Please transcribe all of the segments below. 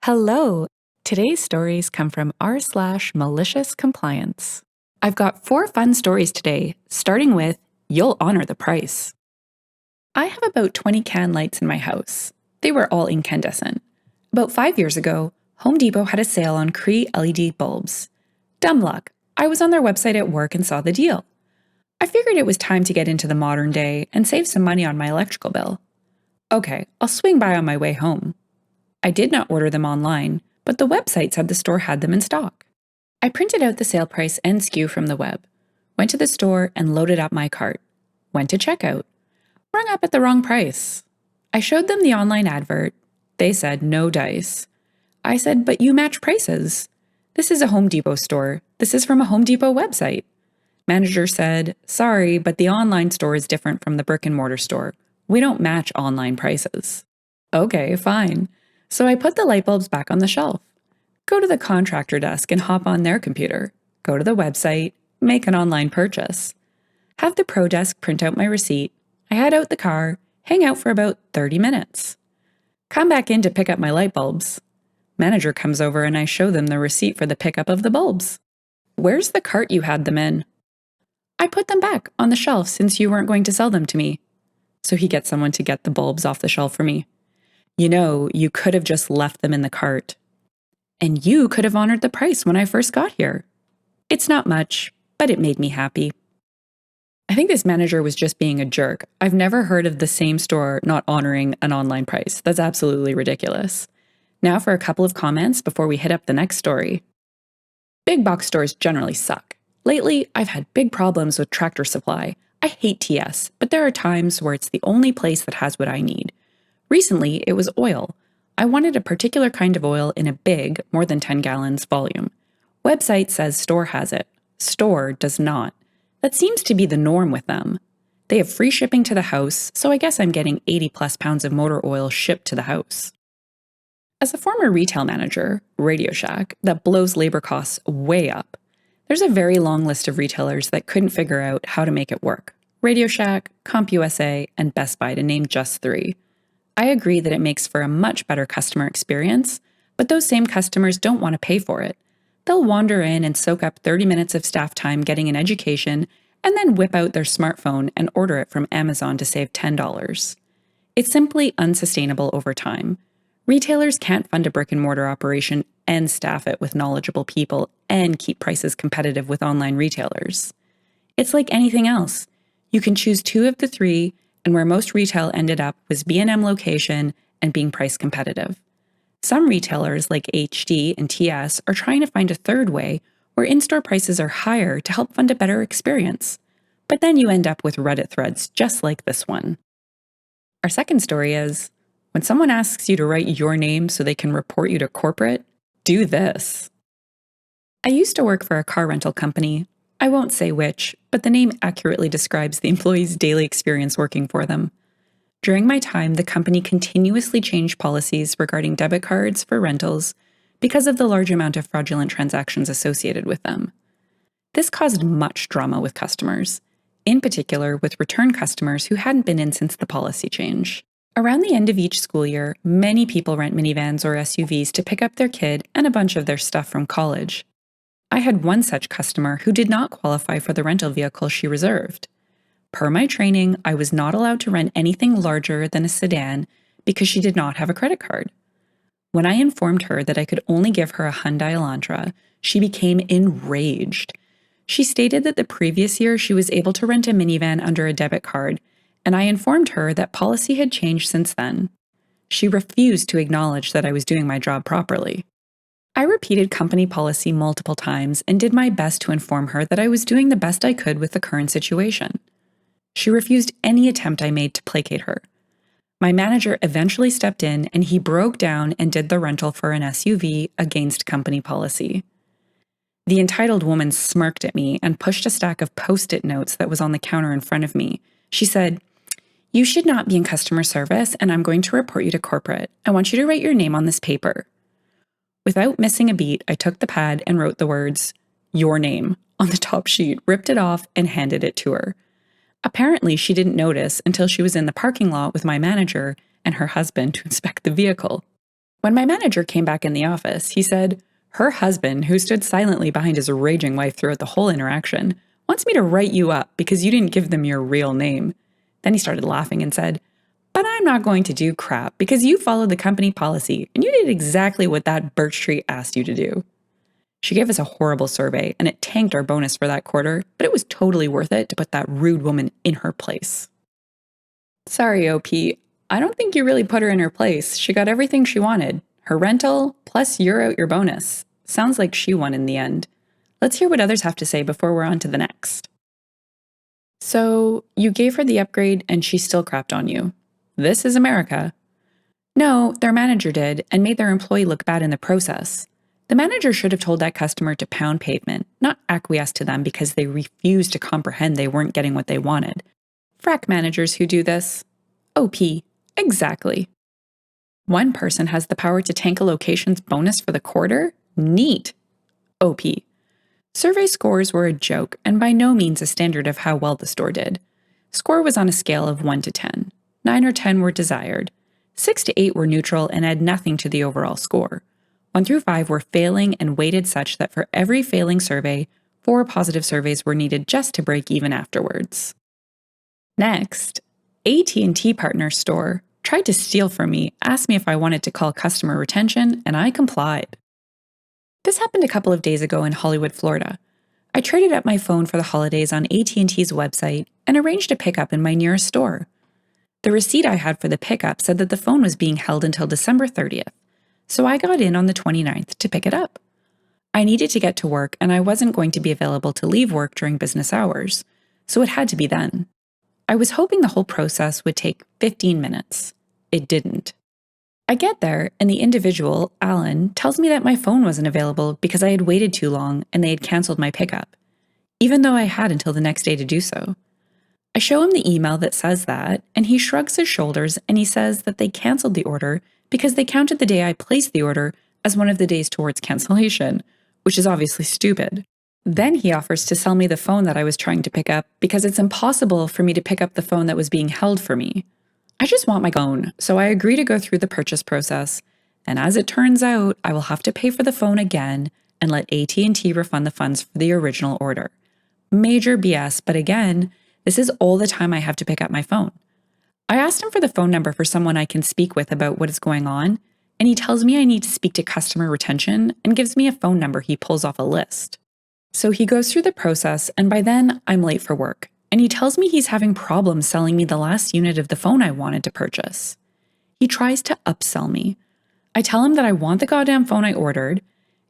Hello! Today's stories come from r/MaliciousCompliance. I've got 4 fun stories today, starting with You'll Honor the Price. I have about 20 can lights in my house. They were all incandescent. About 5 years ago, Home Depot had a sale on Cree LED bulbs. Dumb luck, I was on their website at work and saw the deal. I figured it was time to get into the modern day and save some money on my electrical bill. Okay, I'll swing by on my way home. I did not order them online, but the website said the store had them in stock. I printed out the sale price and SKU from the web, went to the store and loaded up my cart, went to checkout, rung up at the wrong price. I showed them the online advert. They said no dice. I said, but you match prices. This is a Home Depot store. This is from a Home Depot website. Manager said, sorry, but the online store is different from the brick and mortar store. We don't match online prices. Okay, fine. So I put the light bulbs back on the shelf. Go to the contractor desk and hop on their computer. Go to the website, make an online purchase. Have the pro desk print out my receipt. I head out the car, hang out for about 30 minutes. Come back in to pick up my light bulbs. Manager comes over and I show them the receipt for the pickup of the bulbs. Where's the cart you had them in? I put them back on the shelf since you weren't going to sell them to me. So he gets someone to get the bulbs off the shelf for me. You know, you could have just left them in the cart. And you could have honored the price when I first got here. It's not much, but it made me happy. I think this manager was just being a jerk. I've never heard of the same store not honoring an online price. That's absolutely ridiculous. Now for a couple of comments before we hit up the next story. Big box stores generally suck. Lately, I've had big problems with Tractor Supply. I hate TS, but there are times where it's the only place that has what I need. Recently, it was oil. I wanted a particular kind of oil in a big, more than 10 gallons volume. Website says store has it. Store does not. That seems to be the norm with them. They have free shipping to the house, so I guess I'm getting 80 plus pounds of motor oil shipped to the house. As a former retail manager, Radio Shack, that blows labor costs way up, there's a very long list of retailers that couldn't figure out how to make it work. Radio Shack, CompUSA, and Best Buy to name just 3. I agree that it makes for a much better customer experience, but those same customers don't want to pay for it. They'll wander in and soak up 30 minutes of staff time getting an education, and then whip out their smartphone and order it from Amazon to save $10. It's simply unsustainable over time. Retailers can't fund a brick-and-mortar operation and staff it with knowledgeable people and keep prices competitive with online retailers. It's like anything else. You can choose 2 of the 3, and where most retail ended up was B&M location and being price competitive. Some retailers like HD and TS are trying to find a third way where in-store prices are higher to help fund a better experience. But then you end up with Reddit threads just like this one. Our second story is, when someone asks you to write your name so they can report you to corporate, do this. I used to work for a car rental company. I won't say which, but the name accurately describes the employee's daily experience working for them. During my time, the company continuously changed policies regarding debit cards for rentals because of the large amount of fraudulent transactions associated with them. This caused much drama with customers, in particular with return customers who hadn't been in since the policy change. Around the end of each school year, many people rent minivans or SUVs to pick up their kid and a bunch of their stuff from college. I had one such customer who did not qualify for the rental vehicle she reserved. Per my training, I was not allowed to rent anything larger than a sedan because she did not have a credit card. When I informed her that I could only give her a Hyundai Elantra, she became enraged. She stated that the previous year she was able to rent a minivan under a debit card, and I informed her that policy had changed since then. She refused to acknowledge that I was doing my job properly. I repeated company policy multiple times and did my best to inform her that I was doing the best I could with the current situation. She refused any attempt I made to placate her. My manager eventually stepped in and he broke down and did the rental for an SUV against company policy. The entitled woman smirked at me and pushed a stack of Post-it notes that was on the counter in front of me. She said, "You should not be in customer service and I'm going to report you to corporate. I want you to write your name on this paper." Without missing a beat, I took the pad and wrote the words, "Your name," on the top sheet, ripped it off, and handed it to her. Apparently, she didn't notice until she was in the parking lot with my manager and her husband to inspect the vehicle. When my manager came back in the office, he said, "Her husband, who stood silently behind his raging wife throughout the whole interaction, wants me to write you up because you didn't give them your real name." Then he started laughing and said, "But I'm not going to do crap because you followed the company policy and you did exactly what that birch tree asked you to do." She gave us a horrible survey and it tanked our bonus for that quarter, but it was totally worth it to put that rude woman in her place. Sorry, OP. I don't think you really put her in her place. She got everything she wanted. Her rental, plus you're out your bonus. Sounds like she won in the end. Let's hear what others have to say before we're on to the next. So, you gave her the upgrade and she still crapped on you. This is America. No, their manager did and made their employee look bad in the process. The manager should have told that customer to pound pavement, not acquiesce to them because they refused to comprehend they weren't getting what they wanted. Frack managers who do this. OP. Exactly. One person has the power to tank a location's bonus for the quarter? Neat. OP. Survey scores were a joke and by no means a standard of how well the store did. Score was on a scale of 1 to 10. 9 or 10 were desired. 6 to 8 were neutral and add nothing to the overall score. 1 through 5 were failing and weighted such that for every failing survey, 4 positive surveys were needed just to break even afterwards. Next, AT&T Partner Store tried to steal from me, asked me if I wanted to call customer retention, and I complied. This happened a couple of days ago in Hollywood, Florida. I traded up my phone for the holidays on AT&T's website and arranged a pickup in my nearest store. The receipt I had for the pickup said that the phone was being held until December 30th, so I got in on the 29th to pick it up. I needed to get to work and I wasn't going to be available to leave work during business hours, so it had to be then. I was hoping the whole process would take 15 minutes. It didn't. I get there, and the individual, Alan, tells me that my phone wasn't available because I had waited too long and they had canceled my pickup, even though I had until the next day to do so. I show him the email that says that, and he shrugs his shoulders and he says that they canceled the order because they counted the day I placed the order as one of the days towards cancellation, which is obviously stupid. Then he offers to sell me the phone that I was trying to pick up because it's impossible for me to pick up the phone that was being held for me. I just want my phone, so I agree to go through the purchase process, and as it turns out, I will have to pay for the phone again and let AT&T refund the funds for the original order. Major BS, but again, this is all the time I have to pick up my phone. I asked him for the phone number for someone I can speak with about what is going on, and he tells me I need to speak to customer retention and gives me a phone number he pulls off a list. So he goes through the process, and by then, I'm late for work. And he tells me he's having problems selling me the last unit of the phone I wanted to purchase. He tries to upsell me. I tell him that I want the goddamn phone I ordered,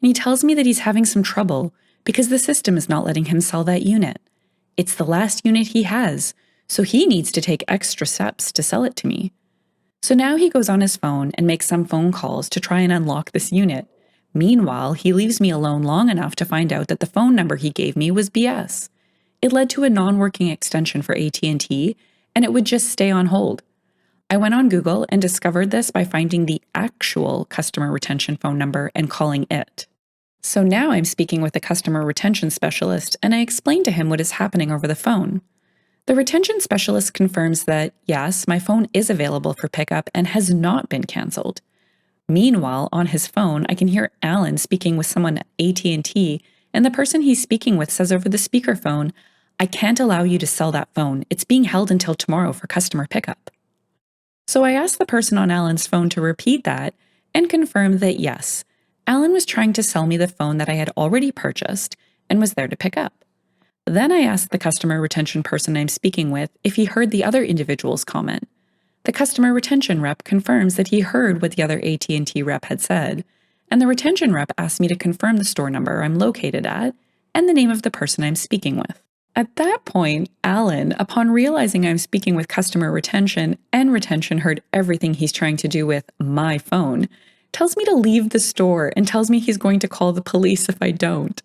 and he tells me that he's having some trouble because the system is not letting him sell that unit. It's the last unit he has, so he needs to take extra steps to sell it to me. So now he goes on his phone and makes some phone calls to try and unlock this unit. Meanwhile, he leaves me alone long enough to find out that the phone number he gave me was BS. It led to a non-working extension for AT&T, and it would just stay on hold. I went on Google and discovered this by finding the actual customer retention phone number and calling it. So now I'm speaking with a customer retention specialist, and I explained to him what is happening over the phone. The retention specialist confirms that, yes, my phone is available for pickup and has not been canceled. Meanwhile, on his phone, I can hear Alan speaking with someone at AT&T, and the person he's speaking with says over the speakerphone, "I can't allow you to sell that phone. It's being held until tomorrow for customer pickup." So I asked the person on Alan's phone to repeat that and confirm that yes, Alan was trying to sell me the phone that I had already purchased and was there to pick up. Then I asked the customer retention person I'm speaking with if he heard the other individual's comment. The customer retention rep confirms that he heard what the other AT&T rep had said, and the retention rep asked me to confirm the store number I'm located at and the name of the person I'm speaking with. At that point, Alan, upon realizing I'm speaking with customer retention and retention heard everything he's trying to do with my phone, tells me to leave the store and tells me he's going to call the police if I don't.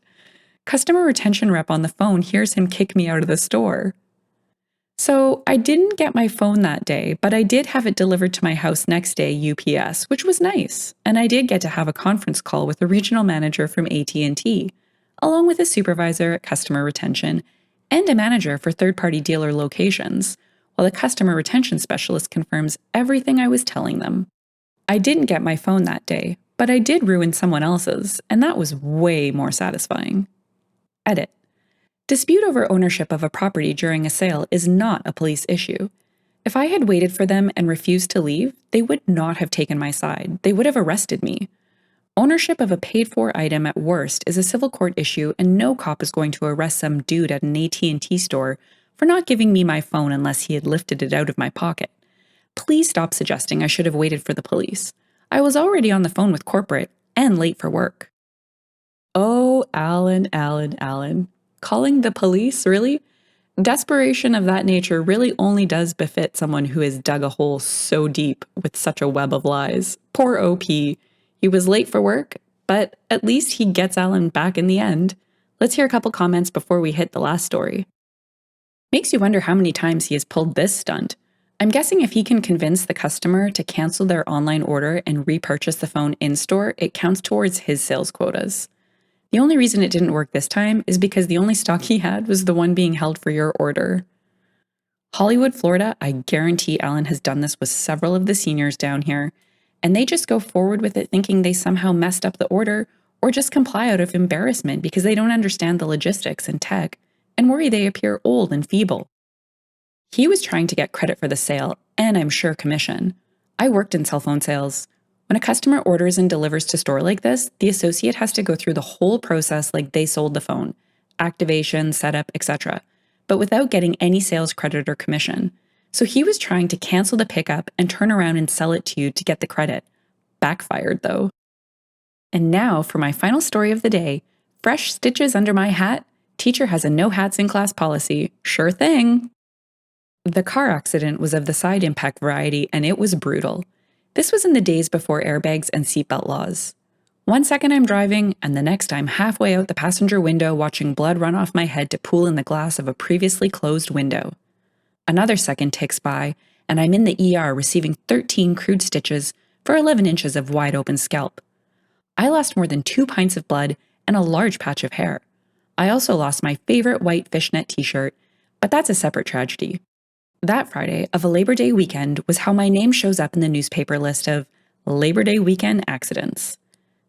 Customer retention rep on the phone hears him kick me out of the store. So I didn't get my phone that day, but I did have it delivered to my house next day UPS, which was nice, and I did get to have a conference call with a regional manager from AT&T, along with a supervisor at customer retention and a manager for third-party dealer locations, while the customer retention specialist confirms everything I was telling them. I didn't get my phone that day, but I did ruin someone else's, and that was way more satisfying. Edit. Dispute over ownership of a property during a sale is not a police issue. If I had waited for them and refused to leave, they would not have taken my side. They would have arrested me. Ownership of a paid-for item at worst is a civil court issue, and no cop is going to arrest some dude at an AT&T store for not giving me my phone unless he had lifted it out of my pocket. Please stop suggesting I should have waited for the police. I was already on the phone with corporate and late for work. Oh, Alan, Alan, Alan. Calling the police, really? Desperation of that nature really only does befit someone who has dug a hole so deep with such a web of lies. Poor OP. He was late for work, but at least he gets Alan back in the end. Let's hear a couple comments before we hit the last story. Makes you wonder how many times he has pulled this stunt. I'm guessing if he can convince the customer to cancel their online order and repurchase the phone in-store, it counts towards his sales quotas. The only reason it didn't work this time is because the only stock he had was the one being held for your order. Hollywood, Florida, I guarantee Alan has done this with several of the seniors down here, and they just go forward with it thinking they somehow messed up the order or just comply out of embarrassment because they don't understand the logistics and tech and worry they appear old and feeble. He was trying to get credit for the sale, and I'm sure commission. I worked in cell phone sales. When a customer orders and delivers to store like this, the associate has to go through the whole process like they sold the phone, activation, setup, etc., but without getting any sales credit or commission. So he was trying to cancel the pickup and turn around and sell it to you to get the credit. Backfired, though. And now for my final story of the day, fresh stitches under my hat. Teacher has a no hats in class policy. Sure thing. The car accident was of the side impact variety, and it was brutal. This was in the days before airbags and seatbelt laws. One second I'm driving, and the next I'm halfway out the passenger window watching blood run off my head to pool in the glass of a previously closed window. Another second ticks by, and I'm in the ER receiving 13 crude stitches for 11 inches of wide open scalp. I lost more than 2 pints of blood and a large patch of hair. I also lost my favorite white fishnet t-shirt, but that's a separate tragedy. That Friday of a Labor Day weekend was how my name shows up in the newspaper list of Labor Day weekend accidents.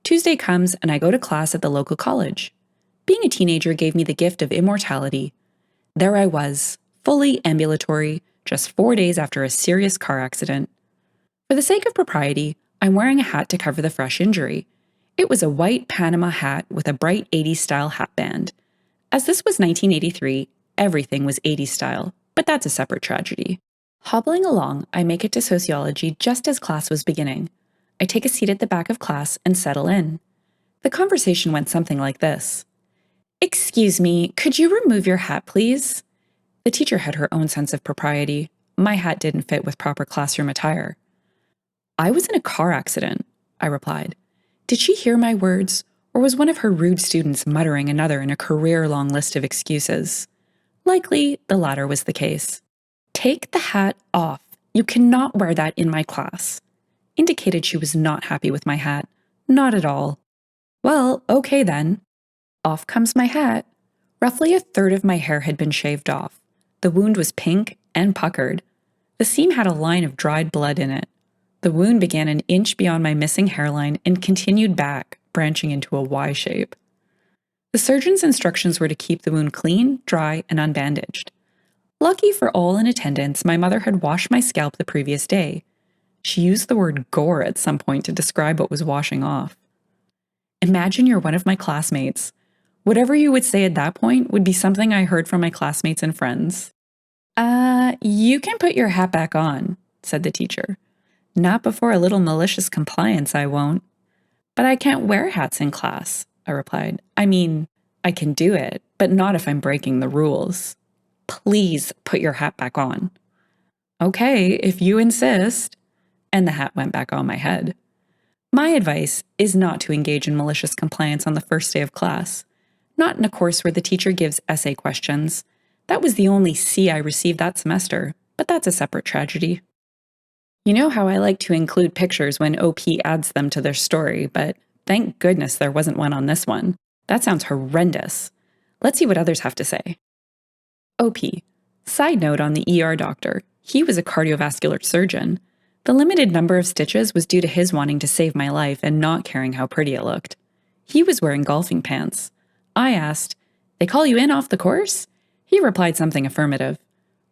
Tuesday comes and I go to class at the local college. Being a teenager gave me the gift of immortality. There I was, fully ambulatory, just 4 days after a serious car accident. For the sake of propriety, I'm wearing a hat to cover the fresh injury. It was a white Panama hat with a bright 80s style hat band. As this was 1983, everything was 80s style. But that's a separate tragedy. Hobbling along, I make it to sociology just as class was beginning. I take a seat at the back of class and settle in. The conversation went something like this. "Excuse me, could you remove your hat, please?" The teacher had her own sense of propriety. My hat didn't fit with proper classroom attire. "I was in a car accident," I replied. Did she hear my words, or was one of her rude students muttering another in a career-long list of excuses? Likely, the latter was the case. "Take the hat off. You cannot wear that in my class." Indicated she was not happy with my hat. Not at all. Well, okay then. Off comes my hat. Roughly a third of my hair had been shaved off. The wound was pink and puckered. The seam had a line of dried blood in it. The wound began an inch beyond my missing hairline and continued back, branching into a Y shape. The surgeon's instructions were to keep the wound clean, dry, and unbandaged. Lucky for all in attendance, my mother had washed my scalp the previous day. She used the word gore at some point to describe what was washing off. Imagine you're one of my classmates. Whatever you would say at that point would be something I heard from my classmates and friends. You can put your hat back on," said the teacher. "Not before a little malicious compliance, I won't." "But I can't wear hats in class," I replied. "I mean, I can do it, but not if I'm breaking the rules." "Please put your hat back on." "Okay, if you insist." And the hat went back on my head. My advice is not to engage in malicious compliance on the first day of class. Not in a course where the teacher gives essay questions. That was the only C I received that semester, but that's a separate tragedy. You know how I like to include pictures when OP adds them to their story, but thank goodness there wasn't one on this one. That sounds horrendous. Let's see what others have to say. OP. Side note on the ER doctor. He was a cardiovascular surgeon. The limited number of stitches was due to his wanting to save my life and not caring how pretty it looked. He was wearing golfing pants. I asked, "They call you in off the course?" He replied something affirmative.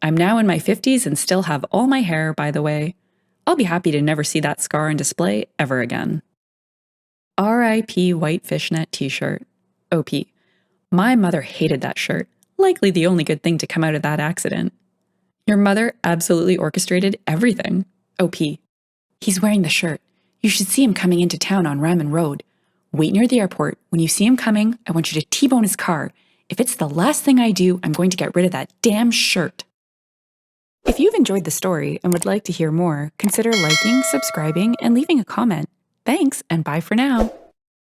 I'm now in my 50s and still have all my hair, by the way. I'll be happy to never see that scar on display ever again. R.I.P. white fishnet t-shirt. O.P. My mother hated that shirt. Likely the only good thing to come out of that accident. Your mother absolutely orchestrated everything. O.P. He's wearing the shirt. You should see him coming into town on Raman Road. Wait near the airport. When you see him coming, I want you to T-bone his car. If it's the last thing I do, I'm going to get rid of that damn shirt. If you've enjoyed the story and would like to hear more, consider liking, subscribing, and leaving a comment. Thanks, and bye for now.